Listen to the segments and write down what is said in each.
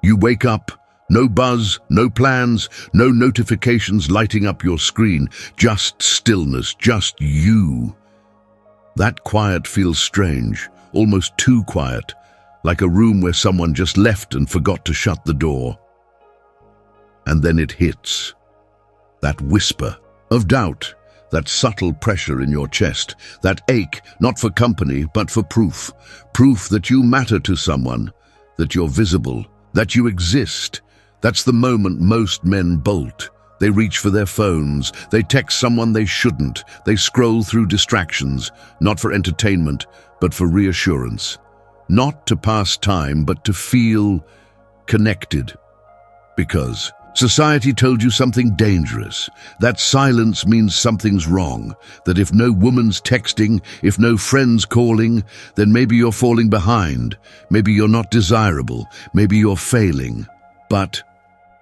You wake up, no buzz, no plans, no notifications lighting up your screen, just stillness, just you. That quiet feels strange, almost too quiet, like a room where someone just left and forgot to shut the door. And then it hits. That whisper of doubt, that subtle pressure in your chest, that ache, not for company, but for proof. Proof that you matter to someone, that you're visible, that you exist. That's the moment most men bolt. They reach for their phones, they text someone they shouldn't, they scroll through distractions, not for entertainment, but for reassurance. Not to pass time, but to feel connected. Because society told you something dangerous, that silence means something's wrong, that if no woman's texting, if no friend's calling, then maybe you're falling behind, maybe you're not desirable, maybe you're failing. But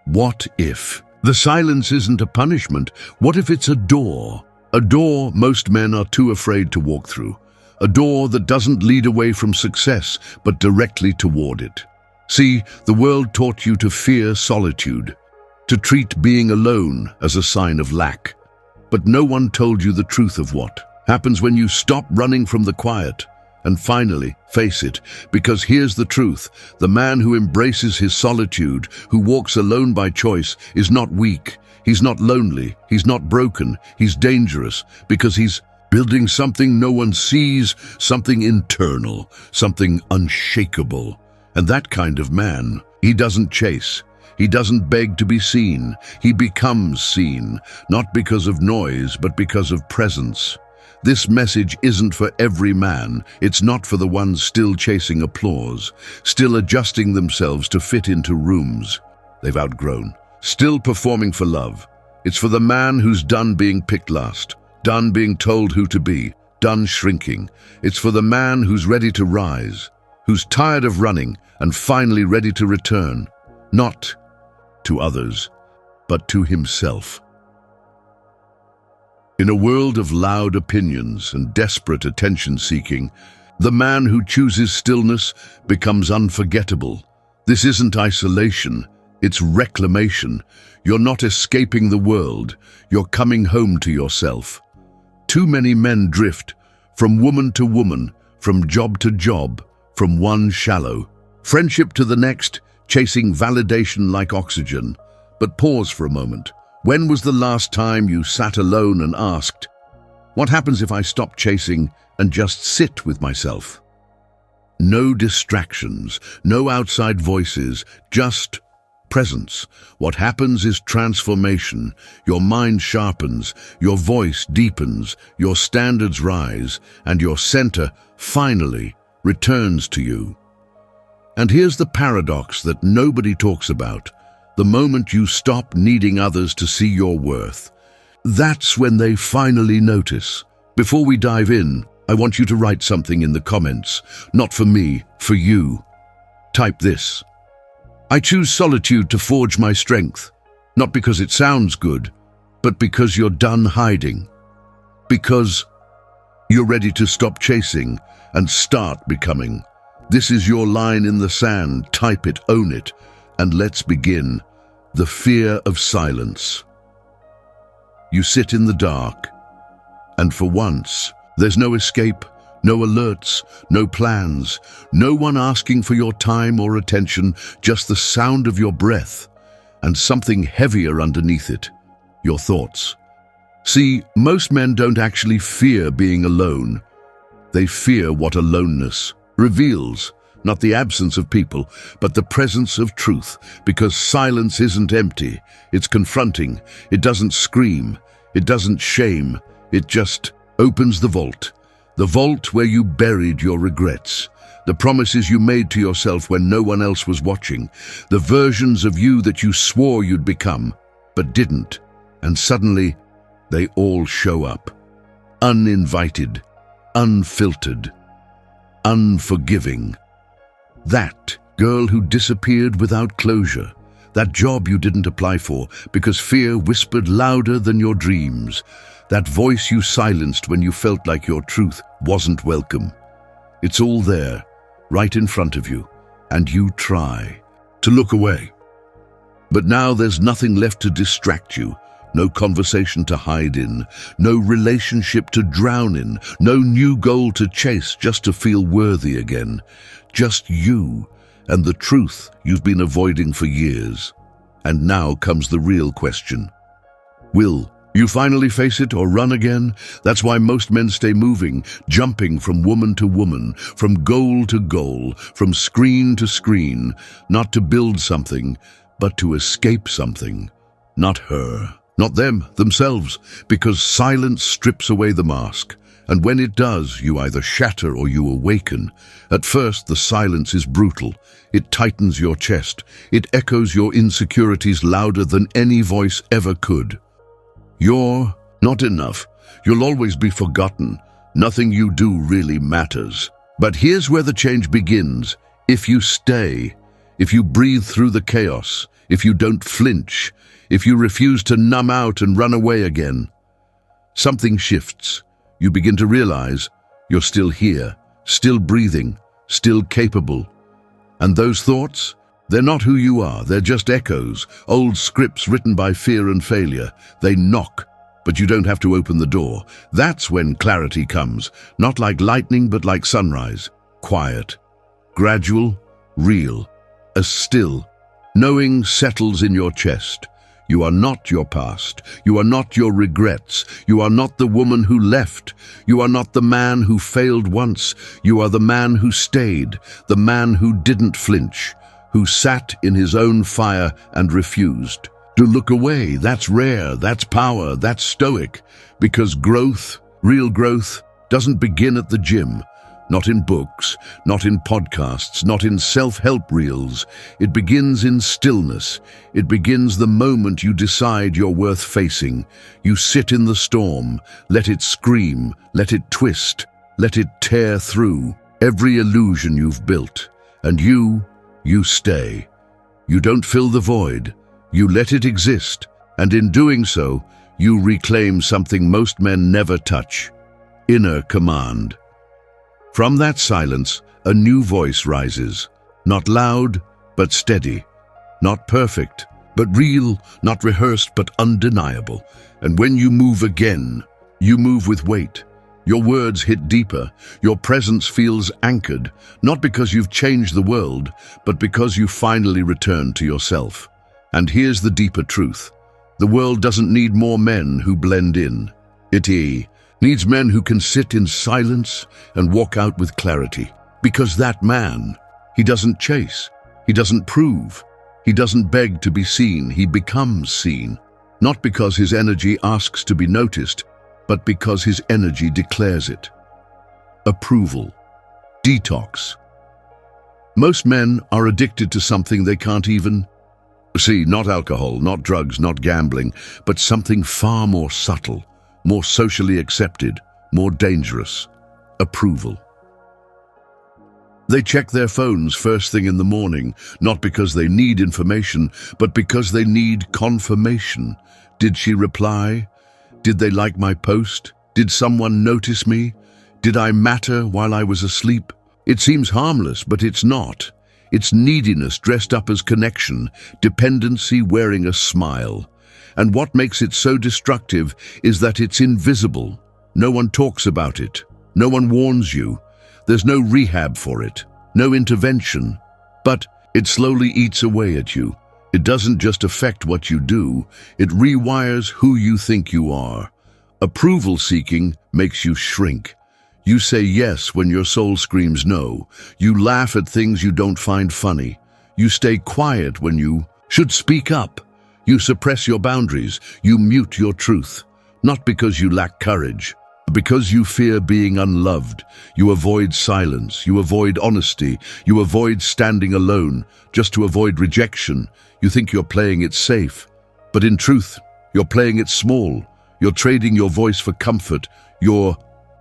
what if the silence isn't a punishment? What if it's a door? A door most men are too afraid to walk through. A door that doesn't lead away from success, but directly toward it. See, the world taught you to fear solitude, to treat being alone as a sign of lack. But no one told you the truth of what happens when you stop running from the quiet and finally face it. Because here's the truth: the man who embraces his solitude, who walks alone by choice, is not weak, he's not lonely, he's not broken, he's dangerous, because he's building something no one sees, something internal, something unshakable. And that kind of man, he doesn't chase. He doesn't beg to be seen. He becomes seen, not because of noise, but because of presence. This message isn't for every man. It's not for the ones still chasing applause, still adjusting themselves to fit into rooms they've outgrown, still performing for love. It's for the man who's done being picked last, done being told who to be, done shrinking. It's for the man who's ready to rise, who's tired of running and finally ready to return, not to others, but to himself. In a world of loud opinions and desperate attention-seeking, the man who chooses stillness becomes unforgettable. This isn't isolation, it's reclamation. You're not escaping the world, you're coming home to yourself. Too many men drift, from woman to woman, from job to job, from one shallow friendship to the next, chasing validation like oxygen. But pause for a moment. When was the last time you sat alone and asked, what happens if I stop chasing and just sit with myself? No distractions, no outside voices, just presence. What happens is transformation. Your mind sharpens, your voice deepens, your standards rise, and your center finally returns to you. And here's the paradox that nobody talks about. The moment you stop needing others to see your worth, that's when they finally notice. Before we dive in, I want you to write something in the comments. Not for me, for you. Type this: I choose solitude to forge my strength, not because it sounds good, but because you're done hiding. Because you're ready to stop chasing and start becoming. This is your line in the sand. Type it, own it, and let's begin. The fear of silence. You sit in the dark, and for once, there's no escape, no alerts, no plans, no one asking for your time or attention, just the sound of your breath, and something heavier underneath it, your thoughts. See, most men don't actually fear being alone. They fear what aloneness reveals. Not the absence of people, but the presence of truth, because silence isn't empty, it's confronting. It doesn't scream, it doesn't shame, it just opens the vault where you buried your regrets, the promises you made to yourself when no one else was watching, the versions of you that you swore you'd become, but didn't, and suddenly they all show up, uninvited, unfiltered, unforgiving. That girl who disappeared without closure, that job you didn't apply for because fear whispered louder than your dreams, that voice you silenced when you felt like your truth wasn't welcome. It's all there, right in front of you, and you try to look away. But now there's nothing left to distract you. No conversation to hide in, no relationship to drown in, no new goal to chase just to feel worthy again. Just you and the truth you've been avoiding for years. And now comes the real question. Will you finally face it or run again? That's why most men stay moving, jumping from woman to woman, from goal to goal, from screen to screen, not to build something, but to escape something. Not her. Not them, themselves, because silence strips away the mask. And when it does, you either shatter or you awaken. At first, the silence is brutal. It tightens your chest. It echoes your insecurities louder than any voice ever could. You're not enough. You'll always be forgotten. Nothing you do really matters. But here's where the change begins. If you stay, if you breathe through the chaos, if you don't flinch, if you refuse to numb out and run away again, something shifts. You begin to realize you're still here, still breathing, still capable. And those thoughts, they're not who you are. They're just echoes, old scripts written by fear and failure. They knock, but you don't have to open the door. That's when clarity comes, not like lightning, but like sunrise. Quiet, gradual, real, as still. Knowing settles in your chest. You are not your past. You are not your regrets. You are not the woman who left. You are not the man who failed once. You are the man who stayed, the man who didn't flinch, who sat in his own fire and refused to look away. That's rare, that's power, that's stoic, because growth, real growth, doesn't begin at the gym. Not in books, not in podcasts, not in self-help reels. It begins in stillness. It begins the moment you decide you're worth facing. You sit in the storm, let it scream, let it twist, let it tear through every illusion you've built. And you stay. You don't fill the void. You let it exist. And in doing so, you reclaim something most men never touch: inner command. From that silence, a new voice rises. Not loud, but steady. Not perfect, but real. Not rehearsed, but undeniable. And when you move again, you move with weight. Your words hit deeper. Your presence feels anchored, not because you've changed the world, but because you finally returned to yourself. And here's the deeper truth. The world doesn't need more men who blend in. It needs men who can sit in silence and walk out with clarity. Because that man, he doesn't chase, he doesn't prove, he doesn't beg to be seen, he becomes seen. Not because his energy asks to be noticed, but because his energy declares it. Approval. Detox. Most men are addicted to something they can't even see. Not alcohol, not drugs, not gambling, but something far more subtle, more socially accepted, more dangerous: approval. They check their phones first thing in the morning, not because they need information, but because they need confirmation. Did she reply? Did they like my post? Did someone notice me? Did I matter while I was asleep? It seems harmless, but it's not. It's neediness dressed up as connection, dependency wearing a smile. And what makes it so destructive is that it's invisible. No one talks about it. No one warns you. There's no rehab for it, no intervention. But it slowly eats away at you. It doesn't just affect what you do, it rewires who you think you are. Approval seeking makes you shrink. You say yes when your soul screams no. You laugh at things you don't find funny. You stay quiet when you should speak up. You suppress your boundaries, you mute your truth, not because you lack courage, but because you fear being unloved. You avoid silence, you avoid honesty, you avoid standing alone, just to avoid rejection. You think you're playing it safe, but in truth, you're playing it small. You're trading your voice for comfort, your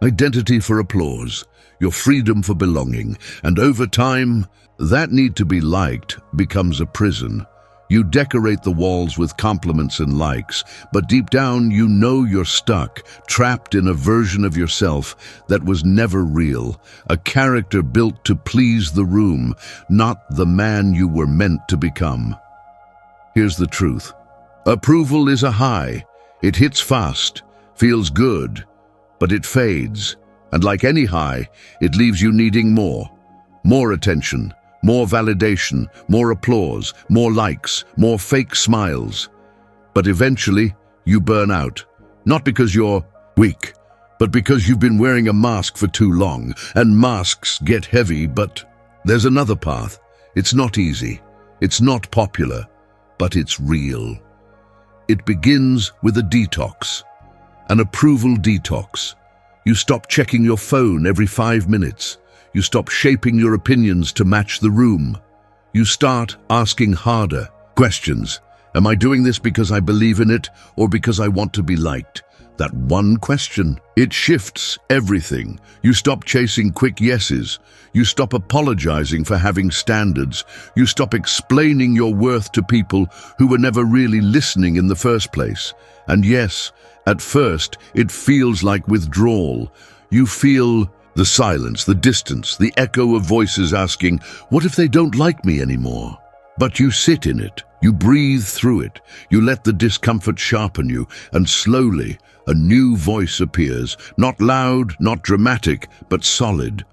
identity for applause, your freedom for belonging, and over time, that need to be liked becomes a prison. You decorate the walls with compliments and likes, but deep down you know you're stuck, trapped in a version of yourself that was never real, a character built to please the room, not the man you were meant to become. Here's the truth. Approval is a high. It hits fast, feels good, but it fades. And like any high, it leaves you needing more. More attention, more validation, more applause, more likes, more fake smiles. But eventually, you burn out. Not because you're weak, but because you've been wearing a mask for too long. And masks get heavy, but there's another path. It's not easy. It's not popular, but it's real. It begins with a detox, an approval detox. You stop checking your phone every 5 minutes. You stop shaping your opinions to match the room. You start asking harder questions. Am I doing this because I believe in it or because I want to be liked? That one question, it shifts everything. You stop chasing quick yeses. You stop apologizing for having standards. You stop explaining your worth to people who were never really listening in the first place. And yes, at first, it feels like withdrawal. You feel the silence, the distance, the echo of voices asking, what if they don't like me anymore? But you sit in it, you breathe through it, you let the discomfort sharpen you, and slowly a new voice appears, not loud, not dramatic, but solid.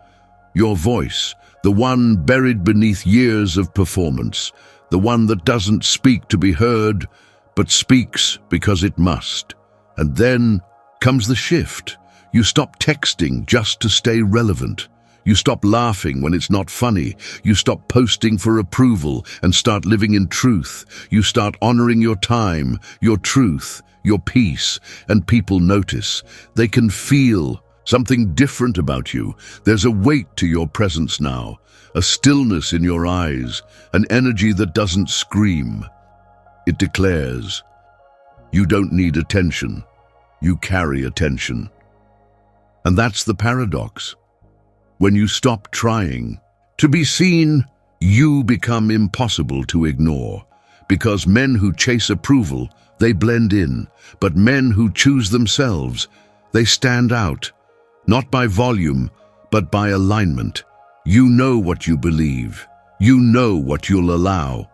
Your voice, the one buried beneath years of performance, the one that doesn't speak to be heard, but speaks because it must. And then comes the shift. You stop texting just to stay relevant. You stop laughing when it's not funny. You stop posting for approval and start living in truth. You start honoring your time, your truth, your peace, and people notice. They can feel something different about you. There's a weight to your presence now, a stillness in your eyes, an energy that doesn't scream. It declares, you don't need attention. You carry attention. And that's the paradox. When you stop trying to be seen, you become impossible to ignore. Because men who chase approval, they blend in. But men who choose themselves, they stand out. Not by volume, but by alignment. You know what you believe. You know what you'll allow.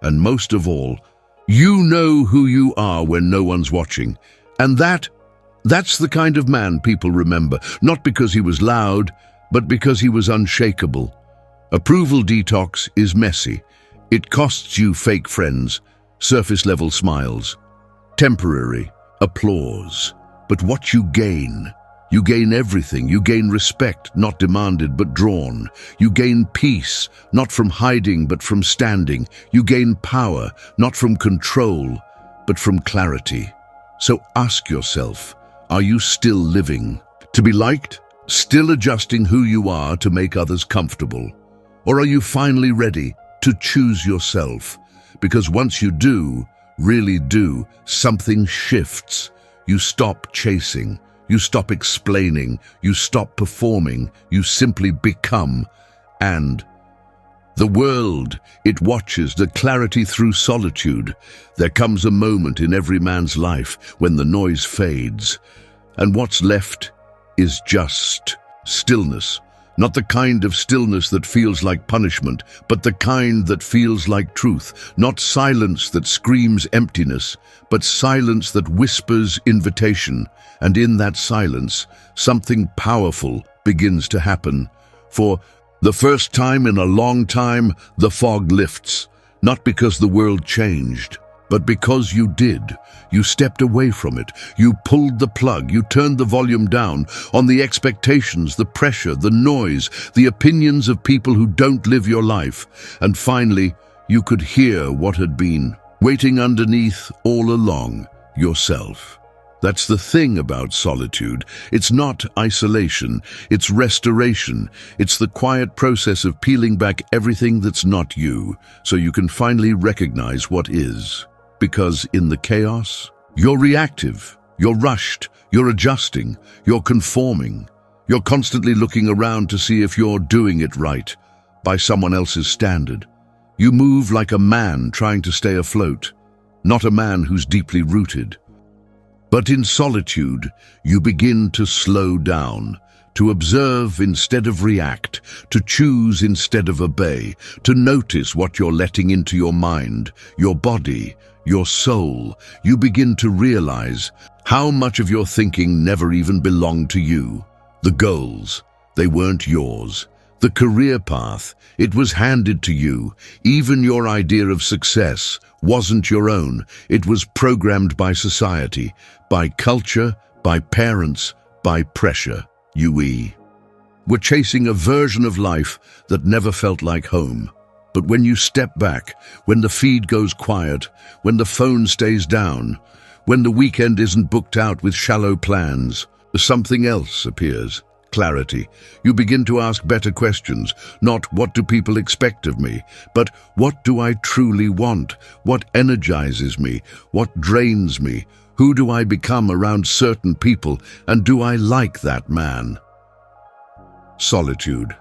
And most of all, you know who you are when no one's watching. And that's the kind of man people remember, not because he was loud, but because he was unshakable. Approval detox is messy. It costs you fake friends, surface-level smiles, temporary applause. But what you gain everything. You gain respect, not demanded but drawn. You gain peace, not from hiding but from standing. You gain power, not from control, but from clarity. So ask yourself, are you still living to be liked? Still adjusting who you are to make others comfortable? Or are you finally ready to choose yourself? Because once you do, really do, something shifts. You stop chasing, you stop explaining, you stop performing, you simply become. And the world, it watches the clarity through solitude. There comes a moment in every man's life when the noise fades, and what's left is just stillness. Not the kind of stillness that feels like punishment, but the kind that feels like truth. Not silence that screams emptiness, but silence that whispers invitation. And in that silence, something powerful begins to happen. For the first time in a long time, the fog lifts. Not because the world changed, but because you did. You stepped away from it. You pulled the plug. You turned the volume down on the expectations, the pressure, the noise, the opinions of people who don't live your life. And finally, you could hear what had been waiting underneath all along, yourself. That's the thing about solitude. It's not isolation, it's restoration. It's the quiet process of peeling back everything that's not you, so you can finally recognize what is. Because in the chaos, you're reactive, you're rushed, you're adjusting, you're conforming. You're constantly looking around to see if you're doing it right by someone else's standard. You move like a man trying to stay afloat, not a man who's deeply rooted. But in solitude, you begin to slow down, to observe instead of react, to choose instead of obey, to notice what you're letting into your mind, your body, your soul. You begin to realize how much of your thinking never even belonged to you. The goals, they weren't yours. The career path, it was handed to you. Even your idea of success wasn't your own. It was programmed by society, by culture, by parents, by pressure. You were chasing a version of life that never felt like home. But when you step back, when the feed goes quiet, when the phone stays down, when the weekend isn't booked out with shallow plans, something else appears. Clarity. You begin to ask better questions, not what do people expect of me, but what do I truly want? What energizes me? What drains me? Who do I become around certain people, and do I like that man? Solitude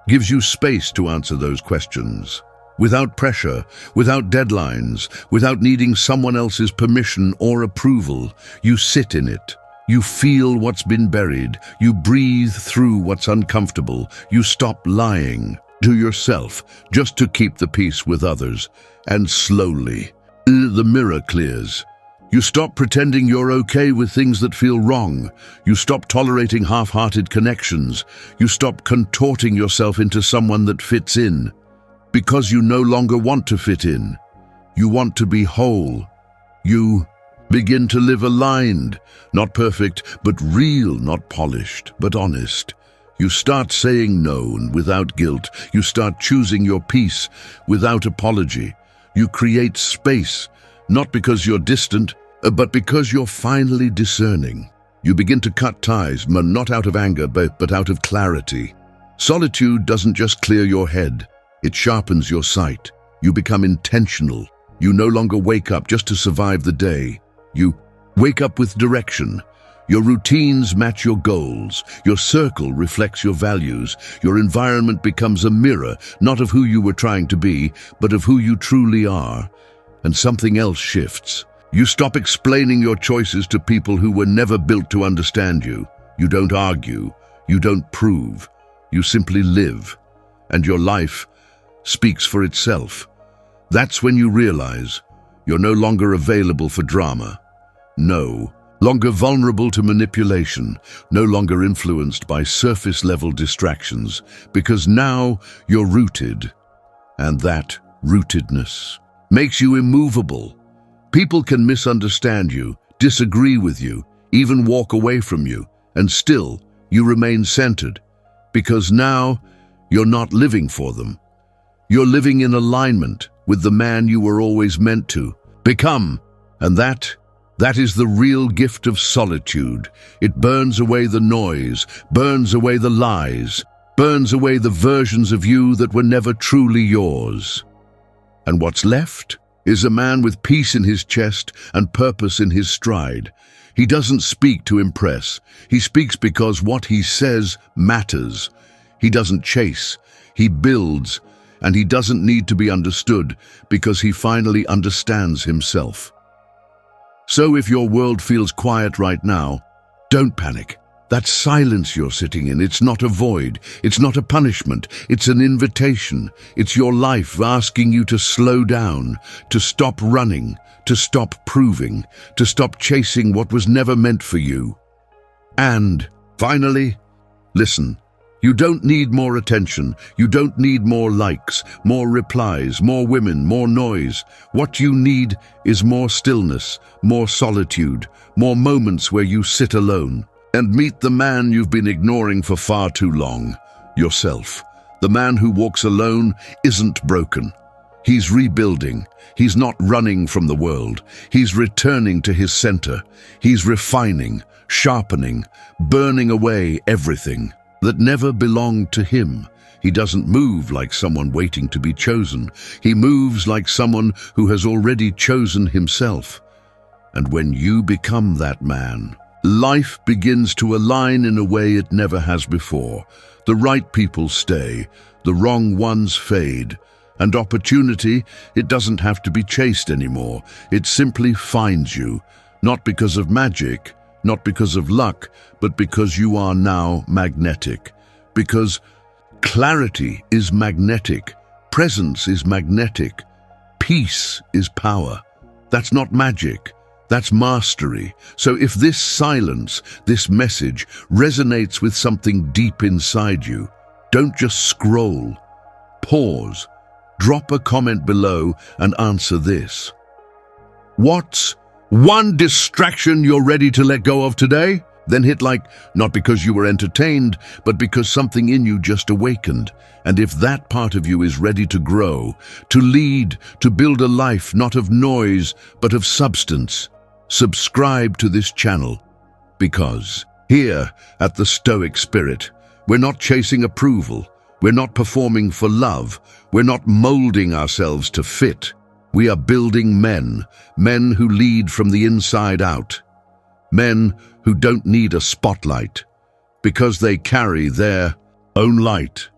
gives you space to answer those questions. Without pressure, without deadlines, without needing someone else's permission or approval, you sit in it. You feel what's been buried. You breathe through what's uncomfortable. You stop lying to yourself just to keep the peace with others. And slowly, the mirror clears. You stop pretending you're okay with things that feel wrong. You stop tolerating half-hearted connections. You stop contorting yourself into someone that fits in. Because you no longer want to fit in. You want to be whole. You begin to live aligned, not perfect, but real, not polished, but honest. You start saying no without guilt. You start choosing your peace without apology. You create space, not because you're distant, but because you're finally discerning. You begin to cut ties, not out of anger, but out of clarity. Solitude doesn't just clear your head, it sharpens your sight. You become intentional. You no longer wake up just to survive the day. You wake up with direction. Your routines match your goals. Your circle reflects your values. Your environment becomes a mirror, not of who you were trying to be, but of who you truly are. And something else shifts. You stop explaining your choices to people who were never built to understand you. You don't argue. You don't prove. You simply live. And your life speaks for itself. That's when you realize you're no longer available for drama. No longer vulnerable to manipulation, no longer influenced by surface-level distractions, because now you're rooted. And that rootedness makes you immovable. People can misunderstand you, disagree with you, even walk away from you, and still you remain centered, because now you're not living for them. You're living in alignment with the man you were always meant to become, and that is the real gift of solitude. It burns away the noise, burns away the lies, burns away the versions of you that were never truly yours. And what's left is a man with peace in his chest and purpose in his stride. He doesn't speak to impress. He speaks because what he says matters. He doesn't chase. He builds, and he doesn't need to be understood because he finally understands himself. So if your world feels quiet right now, don't panic. That silence you're sitting in, it's not a void, it's not a punishment, it's an invitation. It's your life asking you to slow down, to stop running, to stop proving, to stop chasing what was never meant for you. And finally, listen. You don't need more attention. You don't need more likes, more replies, more women, more noise. What you need is more stillness, more solitude, more moments where you sit alone and meet the man you've been ignoring for far too long, yourself. The man who walks alone isn't broken. He's rebuilding. He's not running from the world. He's returning to his center. He's refining, sharpening, burning away everything that never belonged to him. He doesn't move like someone waiting to be chosen. He moves like someone who has already chosen himself. And when you become that man, life begins to align in a way it never has before. The right people stay, the wrong ones fade, And opportunity, it doesn't have to be chased anymore. It simply finds you, not because of magic, not because of luck, but because you are now magnetic. Because clarity is magnetic, presence is magnetic, peace is power. That's not magic, that's mastery. So if this silence, this message, resonates with something deep inside you, don't just scroll. Pause, drop a comment below and answer this. What's one distraction you're ready to let go of today? Then hit like, not because you were entertained, but because something in you just awakened. And if that part of you is ready to grow, to lead, to build a life not of noise, but of substance, subscribe to this channel. Because here at the Stoic Spirit, we're not chasing approval. We're not performing for love. We're not molding ourselves to fit. We are building men who lead from the inside out. Men who don't need a spotlight because they carry their own light.